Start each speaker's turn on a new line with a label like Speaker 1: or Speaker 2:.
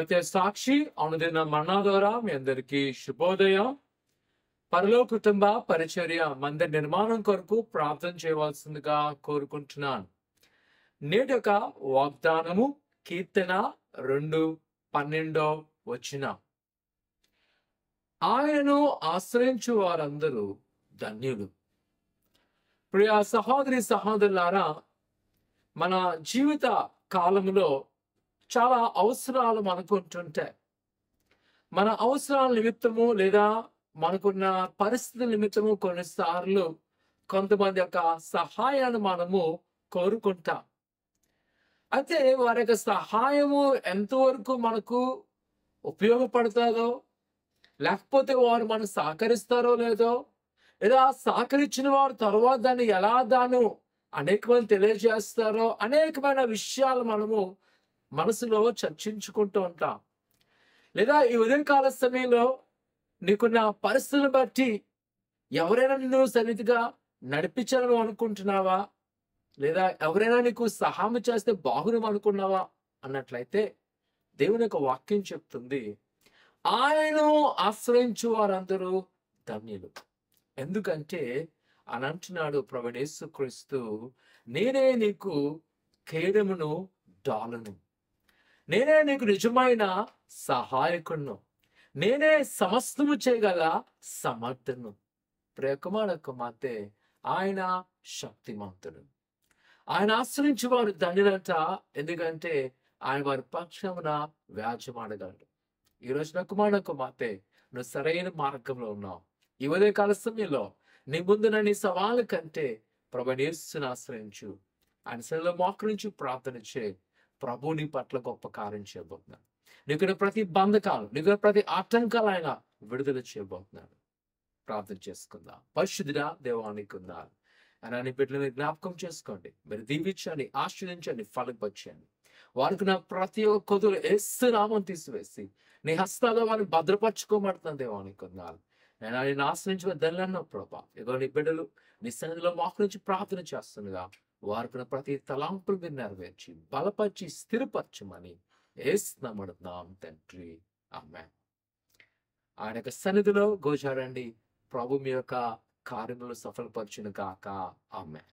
Speaker 1: సత్య సాక్షి అనుదిన మన్నా ద్వారా మీ అందరికీ శుభోదయం. పరలో కుటుంబ పరిచర్య మందిర నిర్మాణం కొరకు ప్రార్థన చేయవలసిందిగా కోరుకుంటున్నాను. నేటి యొక్క వాగ్దానము కీర్తన 2:12 ఆయనను ఆశ్రయించు వారందరూ ధన్యులు. ప్రియ సహోదరి సహోదరులారా, మన జీవిత కాలంలో చాలా అవసరాలు మనకుంటుంటాయి. మన అవసరాల నిమిత్తము లేదా మనకున్న పరిస్థితుల నిమిత్తము కొన్నిసార్లు కొంతమంది యొక్క సహాయాన్ని మనము కోరుకుంటాం. అయితే వారి యొక్క సహాయము ఎంతవరకు మనకు ఉపయోగపడుతుందో, లేకపోతే వారు మనం సహకరిస్తారో లేదో, లేదా సహకరించిన వారు తర్వాత దాన్ని అనేకమంది తెలియజేస్తారో, అనేకమైన విషయాలు మనము మనసులో చర్చించుకుంటూ ఉంటాం. లేదా ఈ ఉదయకాల సమయంలో నీకున్న పరిస్థితులను బట్టి ఎవరైనా నిన్ను సన్నిధిగా నడిపించాలని అనుకుంటున్నావా, లేదా ఎవరైనా నీకు సహాయం చేస్తే బాగును అనుకున్నావా అన్నట్లయితే దేవుని యొక్క వాక్యం చెప్తుంది, ఆయనను ఆశ్రయించు వారందరూ ధన్యులు. ఎందుకంటే అని అంటున్నాడు ప్రభువైన యేసుక్రీస్తు, నేనే నీకు కేడమును డాలును, నేనే నీకు నిజమైన సహాయకుడును, నేనే సమస్తము చేయగల సమర్థును. ప్రియకుమార కుమార్తె, ఆయన శక్తిమంతుడు. ఆయన ఆశ్రయించి వారు ధన్యులంట. ఎందుకంటే ఆయన వారి పక్షమున వ్యాజ్యమాడగలడు. ఈరోజు నా కుమార కుమార్తె, నువ్వు సరైన మార్గంలో ఉన్నావు. ఈ ఉదయకాల సమయంలో నీ ముందున నీ సవాలు కంటే ప్రభువైన యేసుని ఆశ్రయించు. ఆయన సన్నిధిలో మోకరించి ప్రార్థన చేయి. ప్రభు నీ పట్ల గొప్ప కార్యం చేయబోతున్నాడు. నీకున్న ప్రతి బంధకాలు, నీకున్న ప్రతి ఆటంకాలు ఆయన విడుదల చేయబోతున్నాడు. ప్రార్థన చేసుకుందాం. పరిశుద్ధుడా దేవానికి ఉన్నారు ఆయన నీ బిడ్డలని జ్ఞాపకం చేసుకోండి. మీరు దీవించండి, ఆశ్రయించండి, ఫలపరచండి. వారికి నా ప్రతి ఒక్క కొదులు యేసు నామం తీసివేసి నీ హస్తాల్లో వారిని భద్రపరచుకోమంటున్నాను. దేవానికి ఉన్నారు నేను ఆయన ఆశ్రయించిన ధన్యులన్న ప్రభా. ఇదిగో నీ బిడ్డలు నీ సన్నిధిలో మాకు నుంచి ప్రార్థన చేస్తుండగా వారికి ప్రతి తలాంపులు మీరు నెరవేర్చి బలపరిచి స్థిరపరచమని యేసు నామమున తండ్రి, ఆమేన్. ఆయన యొక్క సన్నిధిలో గోచారండి. ప్రభు మీ యొక్క కార్యములు సఫలపరచును గాక. ఆమేన్.